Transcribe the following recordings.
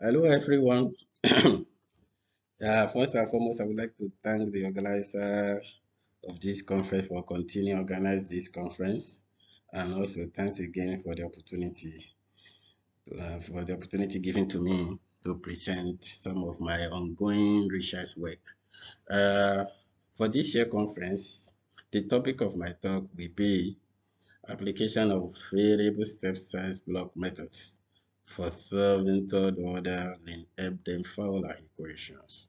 Hello, everyone. First and foremost, I would like to thank the organizer of this conference for continuing to organize this conference, and also thanks again for the opportunity given to me to present some of my ongoing research work. Uh, for this year conference, the topic of my talk will be application of variable step size block methods for solving third order Lin-Ebden Fowler equations.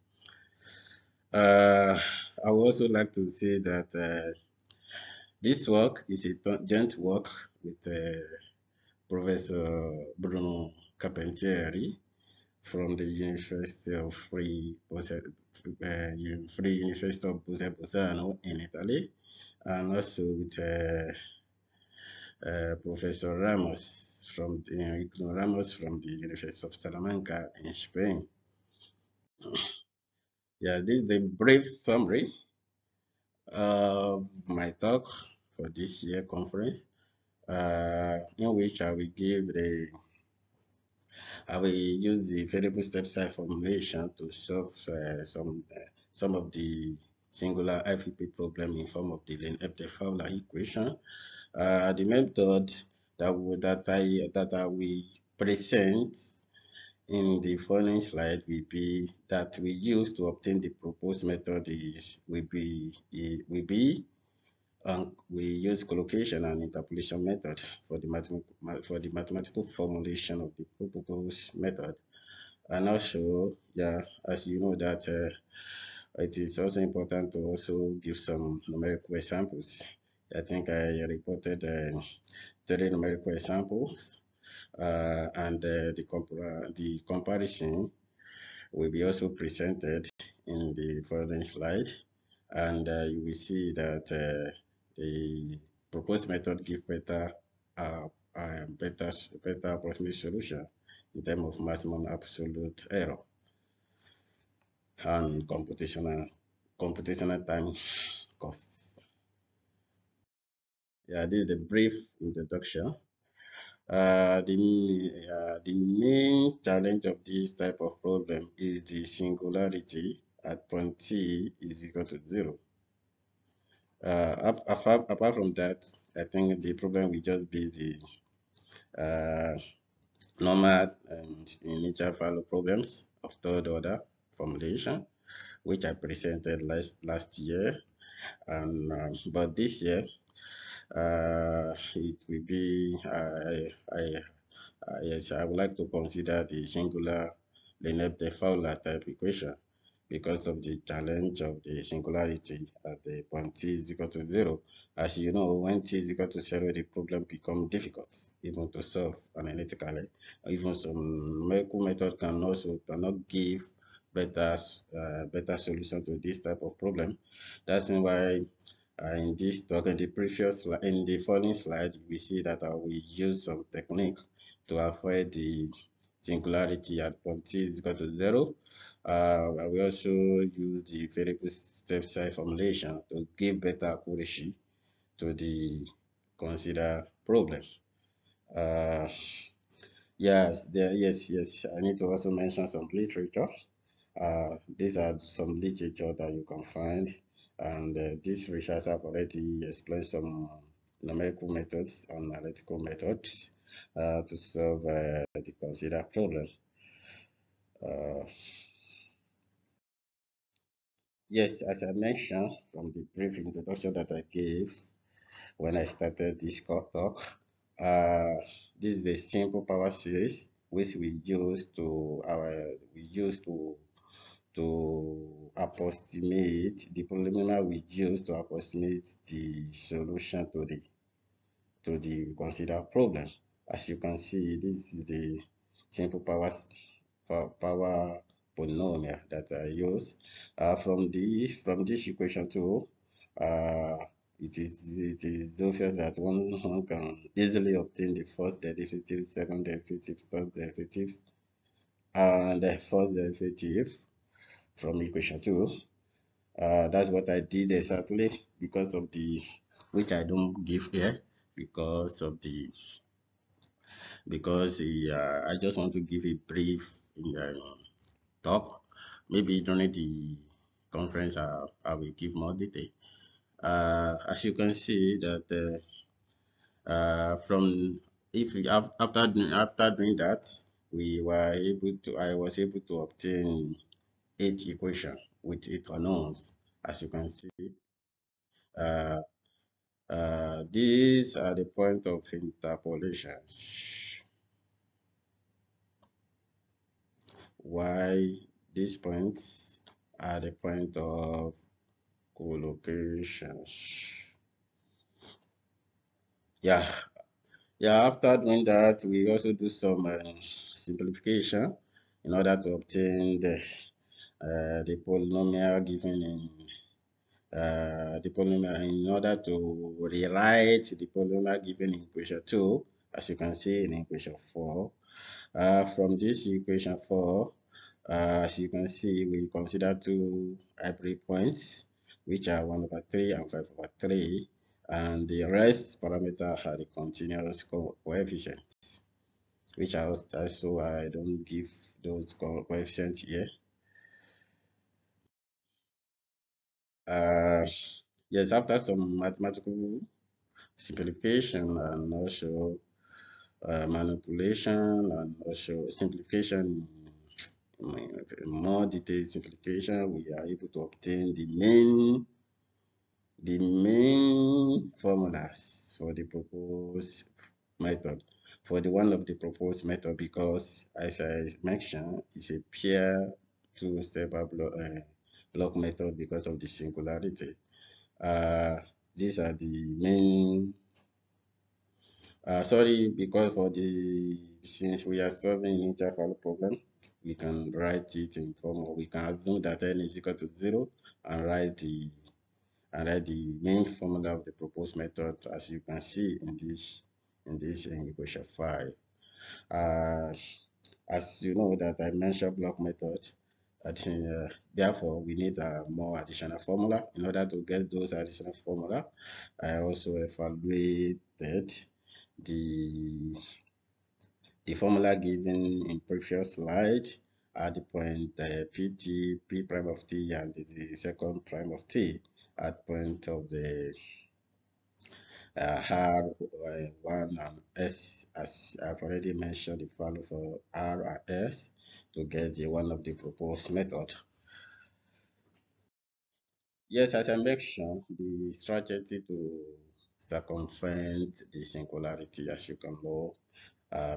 I would also like to say that this work is a joint work with Professor Bruno Carpentieri from the University of Free University of Bolzano in Italy, and also with Professor Ramos from the University of Salamanca in Spain. Yeah, this is the brief summary of my talk for this year conference, in which I will use the variable step size formulation to solve some of the singular IVP problem in form of the Lin-Ebden-Fowler equation. The method that I will present in the following slide will be that we use to obtain the proposed method will be we use collocation and interpolation method for the mathematical formulation of the proposed method. And also, yeah, as you know that it is also important to also give some numerical examples. I think I reported 3 numerical examples, and the comparison will be also presented in the following slide, and you will see that the proposed method gives uh, better approximate solution in terms of maximum absolute error and computational time costs. Yeah, this is the brief introduction. The main challenge of this type of problem is the singularity at point t is equal to 0. Apart from that, I think the problem will just be the uh, normal and initial value problems of third order formulation, which I presented last year. And but this year, it will be yes, I would like to consider the singular Lin-Ebden-Fowler type equation because of the challenge of the singularity at the point t is equal to 0. As you know, when t is equal to 0, the problem becomes difficult even to solve analytically. Even some numerical method cannot give better solution to this type of problem. That's why in this talk, in the following slide, we see that we use some technique to avoid the singularity at point t is equal to 0. We also use the variable step size formulation to give better accuracy to the considered problem. Yes. I need to also mention some literature. These are some literature that you can find, and these researchers have already explained some numerical methods and analytical methods to solve the considered problem. Uh, yes, as I mentioned from the brief introduction that I gave when I started this talk, uh, this is the simple power series which we use to approximate the polynomial we use to approximate the solution to the considered problem. As you can see, this is the simple power polynomial that I use. From this equation too, uh, it is obvious that one can easily obtain the first derivative, second derivative, third derivative, and the fourth derivative from equation 2. That's what I did exactly because of the, which I don't give here, because of the because I just want to give a brief talk. Maybe during the conference, I will give more detail. As you can see that from if we, after doing that, I was able to obtain 8 equations with 8 unknowns. As you can see, uh, these are the point of interpolation. Why these points are the point of collocations. Yeah, after doing that, we also do some simplification in order to obtain the polynomial given in the polynomial in order to rewrite the polynomial given in equation 2, as you can see in equation 4. From this equation 4, as you can see, we consider two hybrid points, which are 1 over 3 and 5 over 3, and the rest parameter are the continuous coefficients, which are also I don't give those coefficients here. Yes, after some mathematical simplification and also manipulation and also simplification, more detailed simplification, we are able to obtain the main formulas for the proposed method, for the one of the proposed method, because as I mentioned, it's a pair two-step block method because of the singularity. These are the main sorry, because for the since we are solving an interval problem, we can write it in form of, we can assume that n is equal to 0 and write the main formula of the proposed method, as you can see in this equation 5. As you know that I mentioned block method, therefore we need a more additional formula. In order to get those additional formula, I also evaluated the formula given in previous slide at the point pt p prime of t and the second prime of t at point of the R1 and S, as I've already mentioned the value for R and S to get the one of the proposed method. Yes, as I mentioned, the strategy to circumvent the singularity, as you can know,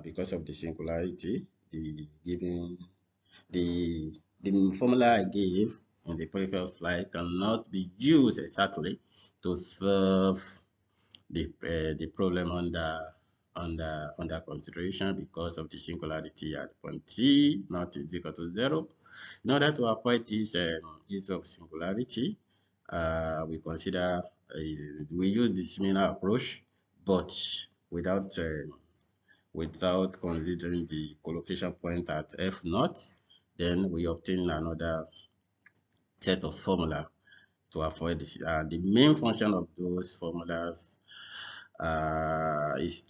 because of the singularity, the formula I gave in the previous slide cannot be used exactly to solve the problem under consideration because of the singularity at point t not is equal to 0. In order to avoid this use of singularity, we consider we use the similar approach, but without considering the collocation point at f naught. Then we obtain another set of formula to avoid this. The main function of those formulas is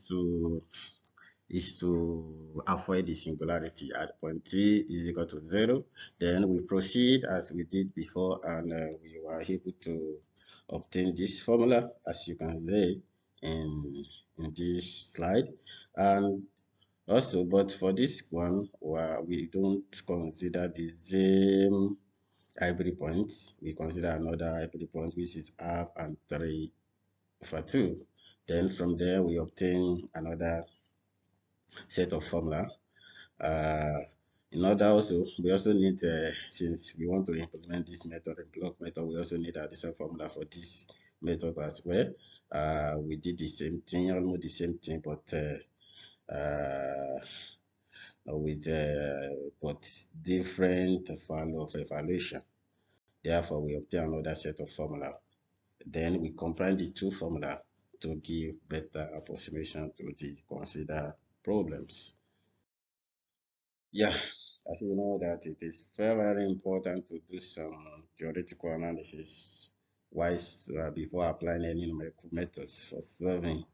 to avoid the singularity at point t is equal to 0. Then we proceed as we did before, and we were able to obtain this formula, as you can see in this slide. And also, but for this one, we don't consider the same hybrid point. We consider another hybrid point, which is half and 3 over 2. Then from there, we obtain another set of formula. In order also, we also need, since we want to implement this method in block method, we also need additional formula for this method as well. We did the same thing, almost the same thing, but with but different value of evaluation. Therefore, we obtain another set of formula. Then we combine the two formula to give better approximation to the considered problems. Yeah, as you know that it is very, very important to do some theoretical analysis before applying any numerical methods for solving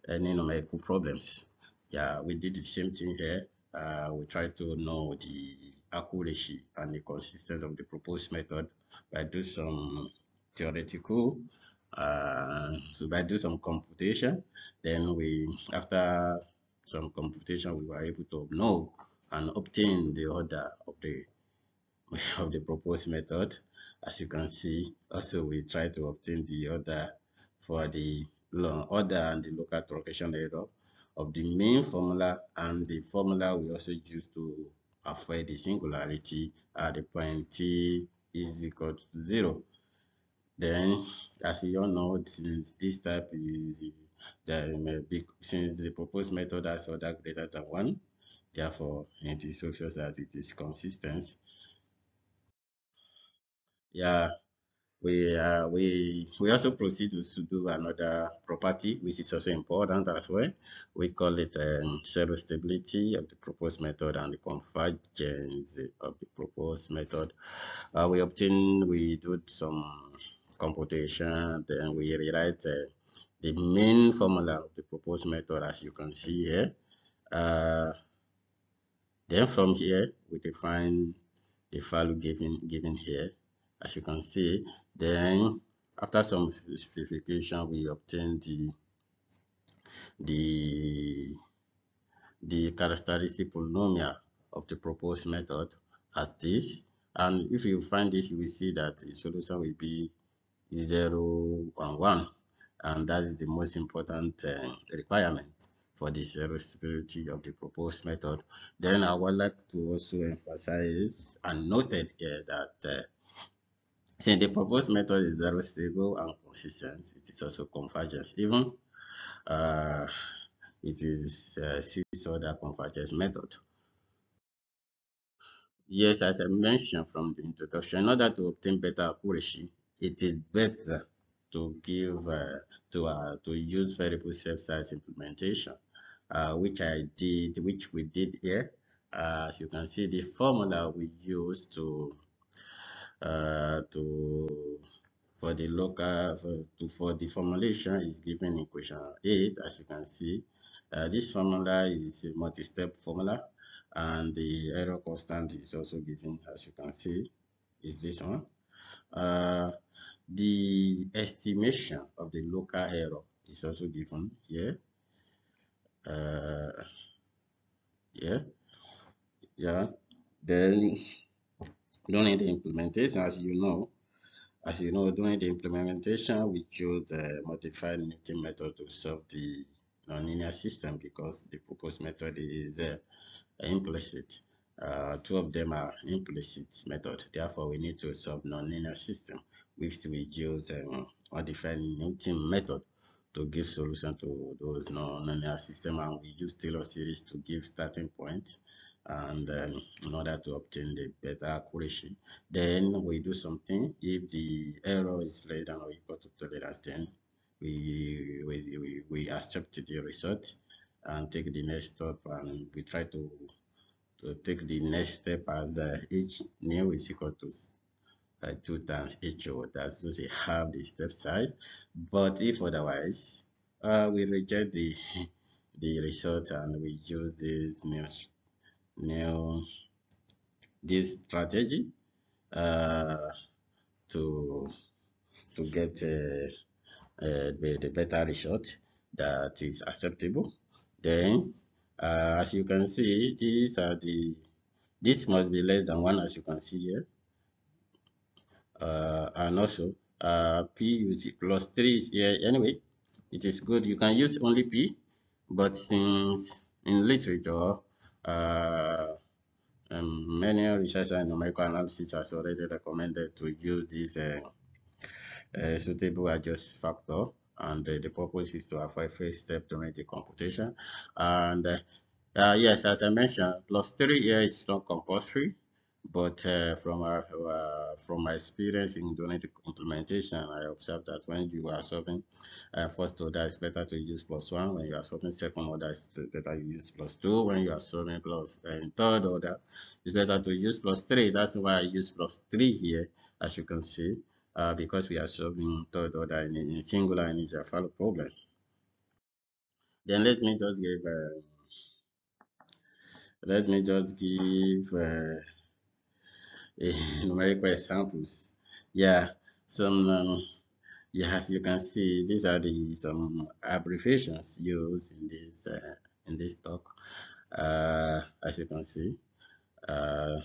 any numerical problems. Yeah, we did the same thing here. We try to know the accuracy and the consistency of the proposed method by do some theoretical, so by do some computation. Then after some computation, we were able to know and obtain the order of the of the proposed method. As you can see, also we try to obtain the order for the order and the local truncation error of the main formula, and the formula we also use to avoid the singularity at the point t is equal to 0. Then, as you all know, since this type is since the proposed method has order greater than 1, therefore it is obvious that it is consistent. Yeah, we also proceed to do another property which is also important as well. We call it zero stability of the proposed method and the convergence of the proposed method. We do some computation, then we rewrite the main formula of the proposed method, as you can see here. Then from here we define the value given here, as you can see. Then after some specification, we obtain the characteristic polynomial of the proposed method as this. And if you find this, you will see that the solution will be 0 and 1, and that is the most important requirement for the zero stability of the proposed method. Then I would like to also emphasize and noted here that since the proposed method is zero stable and consistent, it is also convergence. Even it is six order convergence method. Yes, as I mentioned from the introduction, in order to obtain better accuracy, it is better to give to use variable step size implementation, which we did here. As you can see, the formula we use for the local for the formulation is given in equation 8. As you can see, this formula is a multi-step formula, and the error constant is also given, as you can see, is this one. The estimation of the local error is also given here. Yeah. Then during the implementation, as you know, during the implementation, we chose a modified Newton method to solve the nonlinear system because the proposed method is implicit. Two of them are implicit method. Therefore, we need to solve nonlinear system, which we use modified Newton method to give solution to those nonlinear system, and we use Taylor series to give starting point, and in order to obtain the better accuracy. Then we do something. If the error is less than or equal to tolerance, then we accept the result and take the next step, and we try to take the next step as h new is equal to 2 times ho. That's to say half the step size. But if otherwise, we reject the result and we use this strategy to get the better result that is acceptable. Then as you can see, this must be less than 1, as you can see here. And also p plus 3 is here anyway. It is good, you can use only p, but since in literature many researchers in numerical analysis has already recommended to use this suitable adjust factor, and the purpose is to avoid first step during the computation. And yes, as I mentioned, plus 3 here is not compulsory, but from my experience in doing the implementation, I observed that when you are solving first order, it's better to use plus 1. When you are solving second order, it's better you use plus 2. When you are solving third order, it's better to use plus 3. That's why I use plus 3 here, as you can see, because we are solving third order in a singular initial value problem. Then let me just give numerical examples. Yeah, some yeah, as you can see, these are the some abbreviations used in this talk. As you can see, uh,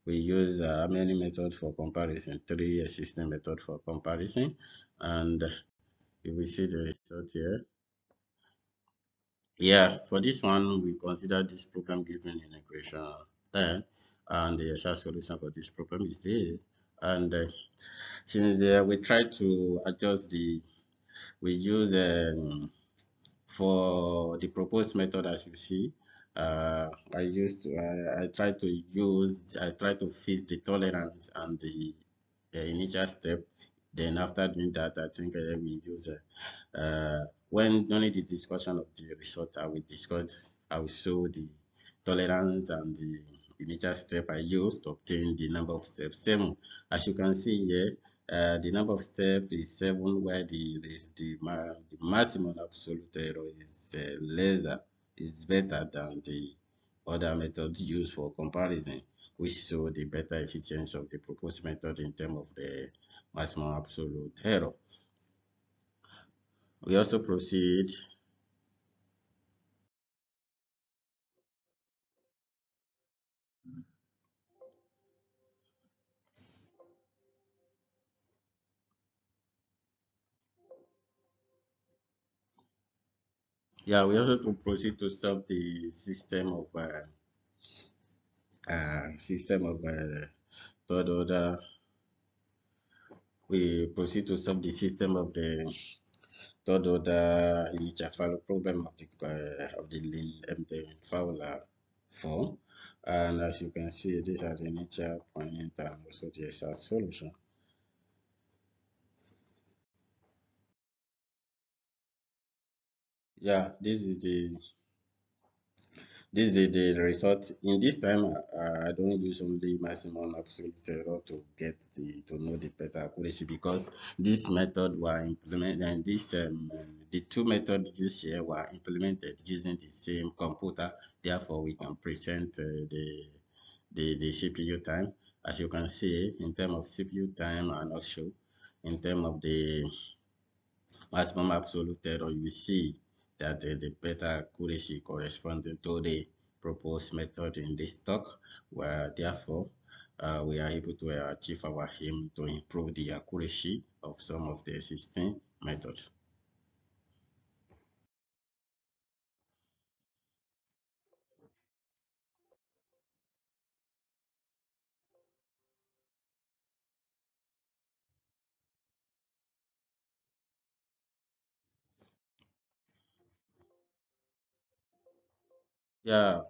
we use many methods for comparison, three existing methods for comparison, and you will see the result here. Yeah, for this one, we consider this problem given in equation 10, and the exact solution for this problem is this. And since we try to adjust we use for the proposed method, as you see, I try to fix the tolerance and the initial step. Then after doing that, I think we use when during the discussion of the result, I will show the tolerance and the initial step I used to obtain the number of steps 7. As you can see here, the number of steps is 7, where the maximum absolute error is is better than the other method used for comparison, which show the better efficiency of the proposed method in terms of the maximum absolute error. We also proceed. Yeah, we also to proceed to solve the system of third order. We proceed to solve the system of the third order initial Fowler problem of the Fowler form. And as you can see, these are the initial point and also the exact solution. Yeah, this is the result. In this time, I don't use only maximum absolute error to get to know the better accuracy, because this method were implemented, and the two methods used here were implemented using the same computer. Therefore, we can present the CPU time. As you can see, in terms of CPU time, and also in terms of the maximum absolute error, you see that the better accuracy corresponding to the proposed method in this talk, where therefore we are able to achieve our aim to improve the accuracy of some of the existing methods. Yeah,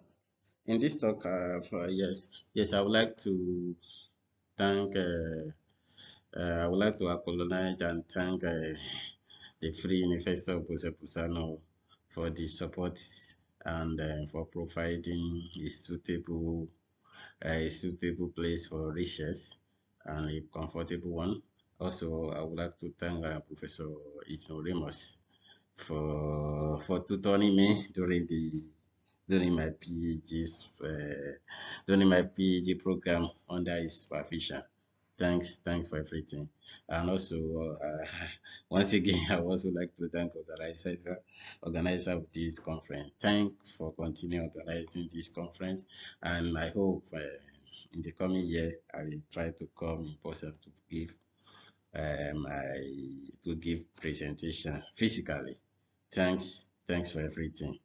in this talk, yes, thank, I would like to acknowledge and thank the Free University of Busano for the support and for providing a suitable place for research and a comfortable one. Also, I would like to thank Professor Ichno for tutoring me during my during my PhD program under his supervision. Thanks for everything. And also, once again, I would also like to thank organizer of this conference. Thanks for continuing organizing this conference, and I hope in the coming year I will try to come in person to give presentation physically. Thanks for everything.